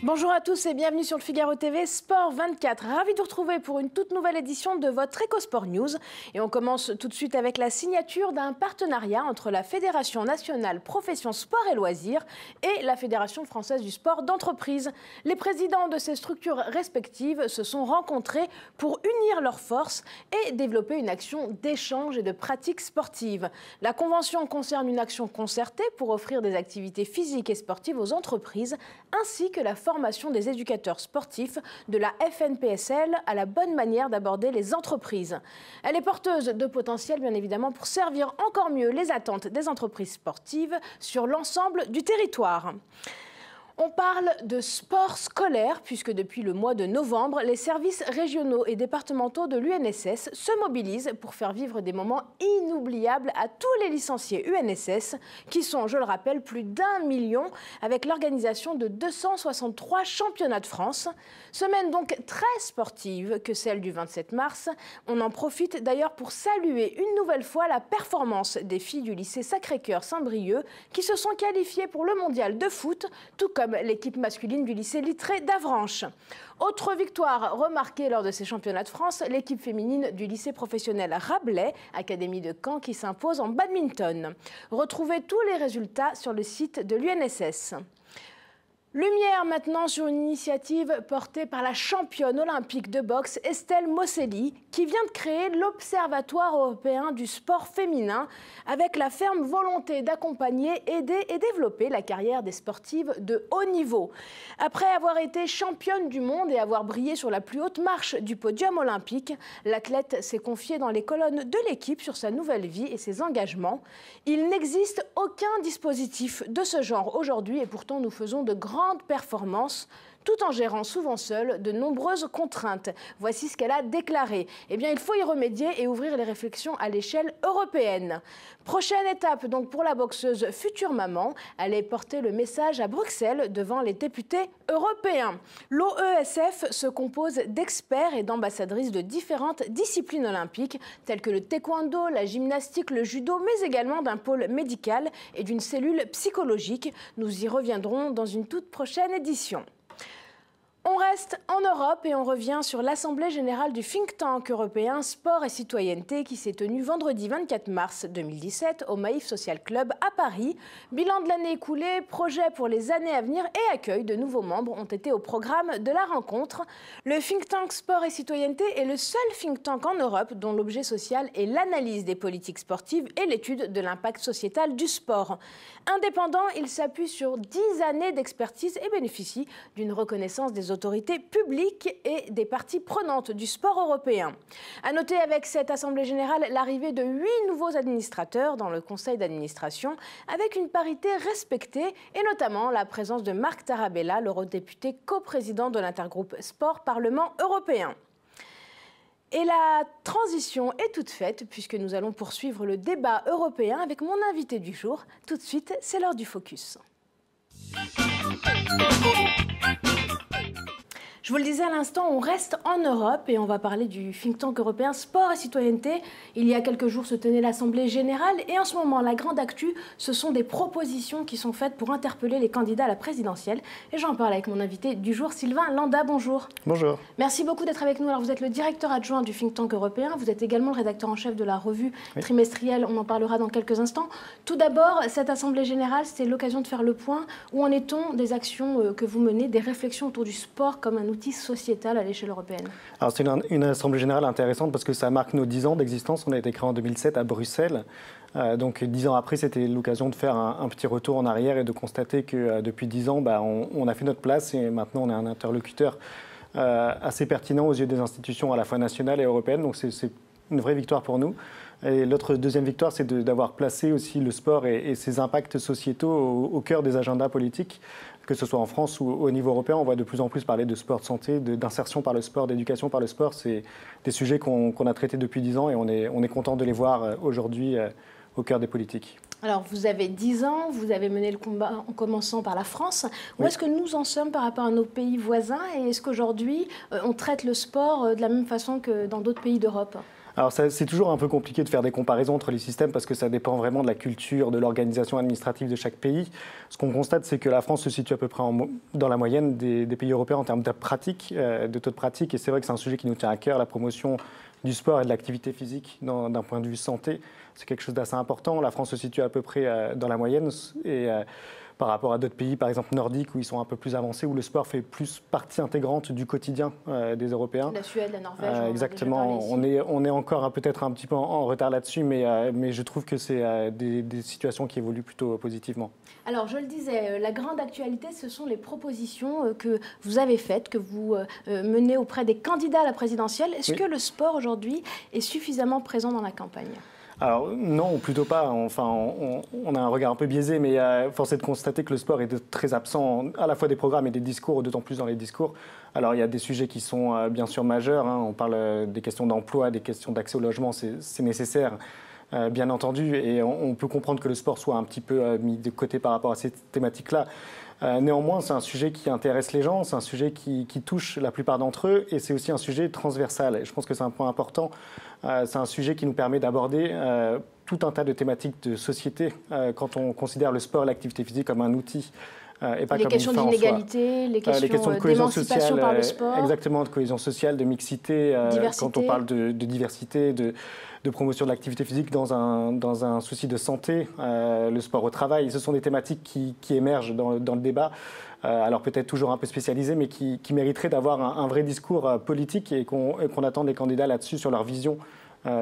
Bonjour à tous et bienvenue sur le Figaro TV Sport 24. Ravi de vous retrouver pour une toute nouvelle édition de votre EcoSport News. Et on commence tout de suite avec la signature d'un partenariat entre la Fédération nationale profession sport et loisirs et la Fédération française du sport d'entreprise. Les présidents de ces structures respectives se sont rencontrés pour unir leurs forces et développer une action d'échange et de pratique sportive. La convention concerne une action concertée pour offrir des activités physiques et sportives aux entreprises ainsi que la formation des éducateurs sportifs de la FNPSL à la bonne manière d'aborder les entreprises. Elle est porteuse de potentiel, bien évidemment, pour servir encore mieux les attentes des entreprises sportives sur l'ensemble du territoire. On parle de sport scolaire puisque depuis le mois de novembre, les services régionaux et départementaux de l'UNSS se mobilisent pour faire vivre des moments inoubliables à tous les licenciés UNSS qui sont, je le rappelle, plus d'1 million avec l'organisation de 263 championnats de France. Semaine donc très sportive que celle du 27 mars. On en profite d'ailleurs pour saluer une nouvelle fois la performance des filles du lycée Sacré-Cœur Saint-Brieuc qui se sont qualifiées pour le mondial de foot, tout comme l'équipe masculine du lycée Littré d'Avranches. Autre victoire remarquée lors de ces championnats de France, l'équipe féminine du lycée professionnel Rabelais, Académie de Caen, qui s'impose en badminton. Retrouvez tous les résultats sur le site de l'UNSS. Lumière maintenant sur une initiative portée par la championne olympique de boxe Estelle Mosselli qui vient de créer l'Observatoire européen du sport féminin avec la ferme volonté d'accompagner, aider et développer la carrière des sportives de haut niveau. Après avoir été championne du monde et avoir brillé sur la plus haute marche du podium olympique, l'athlète s'est confiée dans les colonnes de l'équipe sur sa nouvelle vie et ses engagements. Il n'existe aucun dispositif de ce genre aujourd'hui et pourtant nous faisons de grandes performances tout en gérant souvent seule de nombreuses contraintes. Voici ce qu'elle a déclaré. Eh bien, il faut y remédier et ouvrir les réflexions à l'échelle européenne. Prochaine étape donc pour la boxeuse future maman, allait porter le message à Bruxelles devant les députés européens. L'OESF se compose d'experts et d'ambassadrices de différentes disciplines olympiques telles que le taekwondo, la gymnastique, le judo, mais également d'un pôle médical et d'une cellule psychologique. Nous y reviendrons dans une toute prochaine édition. On reste en Europe et on revient sur l'Assemblée générale du think tank européen Sport et Citoyenneté qui s'est tenue vendredi 24 mars 2017 au Maïf Social Club à Paris. Bilan de l'année écoulée, projets pour les années à venir et accueil de nouveaux membres ont été au programme de la rencontre. Le think tank Sport et Citoyenneté est le seul think tank en Europe dont l'objet social est l'analyse des politiques sportives et l'étude de l'impact sociétal du sport. Indépendant, il s'appuie sur 10 années d'expertise et bénéficie d'une reconnaissance des autorités publiques et des parties prenantes du sport européen. À noter avec cette Assemblée générale l'arrivée de 8 nouveaux administrateurs dans le conseil d'administration avec une parité respectée et notamment la présence de Marc Tarabella, l'eurodéputé coprésident de l'intergroupe Sport Parlement européen. Et la transition est toute faite puisque nous allons poursuivre le débat européen avec mon invité du jour. Tout de suite, c'est l'heure du focus. Je vous le disais à l'instant, on reste en Europe et on va parler du think tank européen Sport et Citoyenneté. Il y a quelques jours se tenait l'Assemblée générale et en ce moment, la grande actu, ce sont des propositions qui sont faites pour interpeller les candidats à la présidentielle. Et j'en parle avec mon invité du jour, Sylvain Landa. Bonjour. Bonjour. Merci beaucoup d'être avec nous. Alors, vous êtes le directeur adjoint du think tank européen. Vous êtes également le rédacteur en chef de la revue trimestrielle. On en parlera dans quelques instants. Tout d'abord, cette Assemblée générale, c'est l'occasion de faire le point. Où en est-on des actions que vous menez, des réflexions autour du sport comme un outil sociétal à l'échelle européenne? Alors c'est une assemblée générale intéressante parce que ça marque nos 10 ans d'existence. On a été créé en 2007 à Bruxelles. Donc 10 ans après, c'était l'occasion de faire un petit retour en arrière et de constater que depuis 10 ans, on a fait notre place et maintenant on est un interlocuteur assez pertinent aux yeux des institutions à la fois nationales et européennes. Donc c'est une vraie victoire pour nous. Et l'autre deuxième victoire, c'est d'avoir placé aussi le sport et ses impacts sociétaux au cœur des agendas politiques, que ce soit en France ou au niveau européen. On voit de plus en plus parler de sport de santé, d'insertion par le sport, d'éducation par le sport. C'est des sujets qu'on a traités depuis 10 ans et on est content de les voir aujourd'hui au cœur des politiques. Alors, vous avez 10 ans, vous avez mené le combat en commençant par la France. Où est-ce que nous en sommes par rapport à nos pays voisins et est-ce qu'aujourd'hui, on traite le sport de la même façon que dans d'autres pays d'Europe ? Alors c'est toujours un peu compliqué de faire des comparaisons entre les systèmes parce que ça dépend vraiment de la culture, de l'organisation administrative de chaque pays. Ce qu'on constate, c'est que la France se situe à peu près dans la moyenne des pays européens en termes de pratique, de taux de pratique. Et c'est vrai que c'est un sujet qui nous tient à cœur, la promotion du sport et de l'activité physique d'un point de vue santé. C'est quelque chose d'assez important. La France se situe à peu près dans la moyenne et par rapport à d'autres pays, par exemple nordiques, où ils sont un peu plus avancés, où le sport fait plus partie intégrante du quotidien des Européens. La Suède, la Norvège. Exactement. On est encore peut-être un petit peu en retard là-dessus, mais je trouve que c'est des situations qui évoluent plutôt positivement. Alors, je le disais, la grande actualité, ce sont les propositions que vous avez faites, que vous menez auprès des candidats à la présidentielle. Est-ce que le sport aujourd'hui est suffisamment présent dans la campagne ? Alors non, plutôt pas. Enfin, on a un regard un peu biaisé, mais force est de constater que le sport est très absent à la fois des programmes et des discours, d'autant plus dans les discours. Alors il y a des sujets qui sont bien sûr majeurs. On parle des questions d'emploi, des questions d'accès au logement, c'est nécessaire. Bien entendu, et on peut comprendre que le sport soit un petit peu mis de côté par rapport à ces thématiques-là. Néanmoins, c'est un sujet qui intéresse les gens, c'est un sujet qui touche la plupart d'entre eux, et c'est aussi un sujet transversal. Et je pense que c'est un point important. C'est un sujet qui nous permet d'aborder tout un tas de thématiques de société quand on considère le sport et l'activité physique comme un outil. Et pas les comme questions d'inégalité, les questions d'émancipation par le sport. Exactement, de cohésion sociale, de mixité, quand on parle de diversité, de promotion de l'activité physique dans un souci de santé, le sport au travail. Ce sont des thématiques qui émergent dans le débat, alors peut-être toujours un peu spécialisées, mais qui mériteraient d'avoir un vrai discours politique et qu'on attend des candidats là-dessus sur leur vision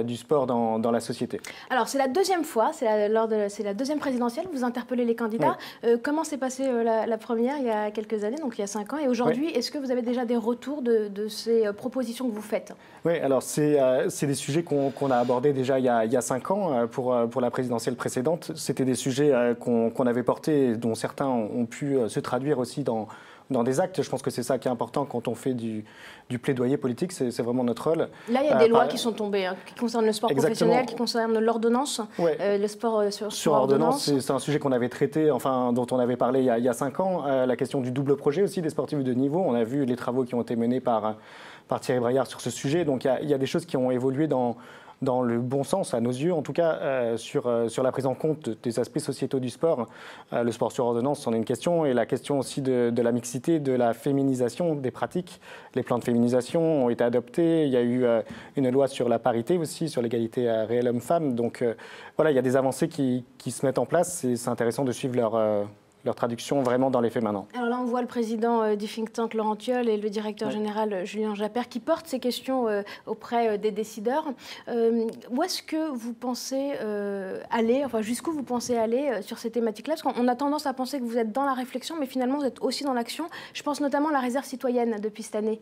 du sport dans la société. Alors, c'est la deuxième fois, c'est la deuxième présidentielle, vous interpellez les candidats. Oui. Comment s'est passée la première il y a quelques années, donc il y a 5 ans, et aujourd'hui, oui. Est-ce que vous avez déjà des retours de ces propositions que vous faites? Oui, alors c'est des sujets qu'on a abordés déjà il y a 5 ans pour la présidentielle précédente. C'était des sujets qu'on avait portés et dont certains ont pu se traduire aussi dans des actes. Je pense que c'est ça qui est important quand on fait du plaidoyer politique, c'est vraiment notre rôle. Là, il y a des lois qui sont tombées, qui concernent le sport professionnel, qui concernent l'ordonnance, le sport sur ordonnance. C'est un sujet qu'on avait traité, enfin, dont on avait parlé il y a 5 ans. La question du double projet aussi des sportifs de niveau. On a vu les travaux qui ont été menés par Thierry Braillard sur ce sujet. Donc il y a des choses qui ont évolué dans le bon sens, à nos yeux, en tout cas, sur la prise en compte des aspects sociétaux du sport. Le sport sur ordonnance, c'en est une question, et la question aussi de la mixité, de la féminisation des pratiques. Les plans de féminisation ont été adoptés, il y a eu une loi sur la parité aussi, sur l'égalité réelle homme-femme. Donc voilà, il y a des avancées qui se mettent en place, et c'est intéressant de suivre leur traduction vraiment dans les faits maintenant. Alors là, on voit le président du think tank Laurent Thiol et le directeur général Julien Japert qui portent ces questions auprès des décideurs. Où est-ce que vous pensez aller, enfin jusqu'où vous pensez aller sur ces thématiques-là? Parce qu'on a tendance à penser que vous êtes dans la réflexion, mais finalement vous êtes aussi dans l'action. Je pense notamment à la réserve citoyenne depuis cette année.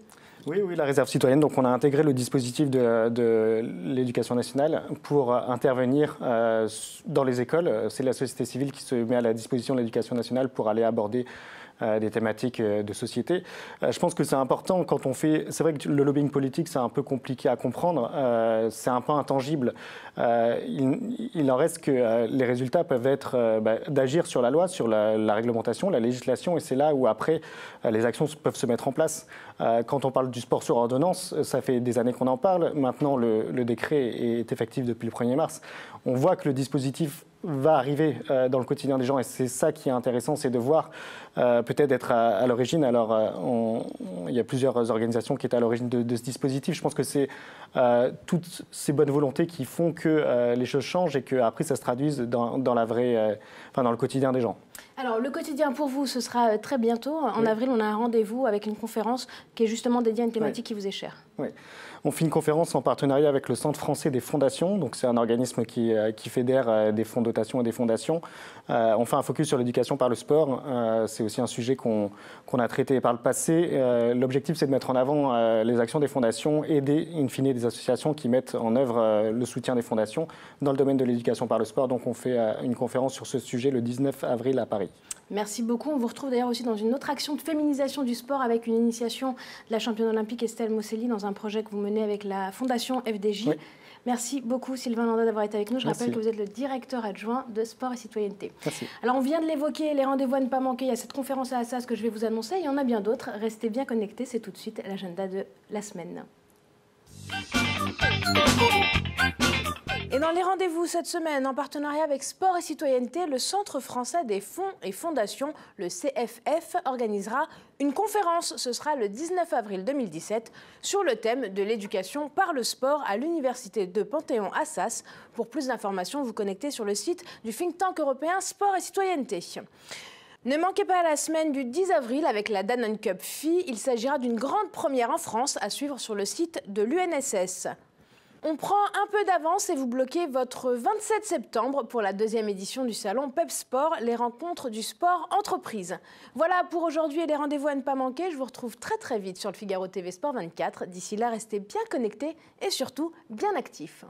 Oui, la réserve citoyenne. Donc, on a intégré le dispositif de l'Éducation nationale pour intervenir dans les écoles. C'est la société civile qui se met à la disposition de l'Éducation nationale pour aller aborder des thématiques de société. Je pense que c'est important quand on fait... C'est vrai que le lobbying politique, c'est un peu compliqué à comprendre. C'est un peu intangible. Il en reste que les résultats peuvent être d'agir sur la loi, sur la réglementation, la législation, et c'est là où après les actions peuvent se mettre en place. Quand on parle du sport sur ordonnance, ça fait des années qu'on en parle. Maintenant, le décret est effectif depuis le 1er mars. On voit que le dispositif va arriver dans le quotidien des gens, et c'est ça qui est intéressant, c'est de voir peut-être être à l'origine. Alors, il y a plusieurs organisations qui étaient à l'origine de ce dispositif. Je pense que c'est toutes ces bonnes volontés qui font que les choses changent et qu'après ça se traduise dans le quotidien des gens. Alors, le quotidien pour vous, ce sera très bientôt. En avril, on a un rendez-vous avec une conférence qui est justement dédiée à une thématique qui vous est chère. Oui. On fait une conférence en partenariat avec le Centre français des fondations. Donc, c'est un organisme qui fédère des fonds de dotation et des fondations. On fait un focus sur l'éducation par le sport. C'est aussi un sujet qu'on a traité par le passé. L'objectif, c'est de mettre en avant les actions des fondations et in fine, des associations qui mettent en œuvre le soutien des fondations dans le domaine de l'éducation par le sport. Donc, on fait une conférence sur ce sujet le 19 avril à Paris. Merci beaucoup. On vous retrouve d'ailleurs aussi dans une autre action de féminisation du sport avec une initiation de la championne olympique Estelle Mosselli dans un projet que vous menez avec la Fondation FDJ. Oui. Merci beaucoup Sylvain Landa d'avoir été avec nous. Je rappelle que vous êtes le directeur adjoint de Sport et Citoyenneté. Merci. Alors on vient de l'évoquer, les rendez-vous à ne pas manquer. Il y a cette conférence à Assas que je vais vous annoncer. Il y en a bien d'autres. Restez bien connectés. C'est tout de suite l'agenda de la semaine. Et dans les rendez-vous cette semaine, en partenariat avec Sport et Citoyenneté, le Centre français des fonds et fondations, le CFF, organisera une conférence. Ce sera le 19 avril 2017 sur le thème de l'éducation par le sport à l'Université de Panthéon-Assas. Pour plus d'informations, vous connectez sur le site du think tank européen Sport et Citoyenneté. Ne manquez pas la semaine du 10 avril avec la Danone Cup Filles. Il s'agira d'une grande première en France à suivre sur le site de l'UNSS. On prend un peu d'avance et vous bloquez votre 27 septembre pour la deuxième édition du salon PEP Sport, les rencontres du sport entreprise. Voilà pour aujourd'hui et les rendez-vous à ne pas manquer. Je vous retrouve très vite sur le Figaro TV Sport 24. D'ici là, restez bien connectés et surtout bien actifs.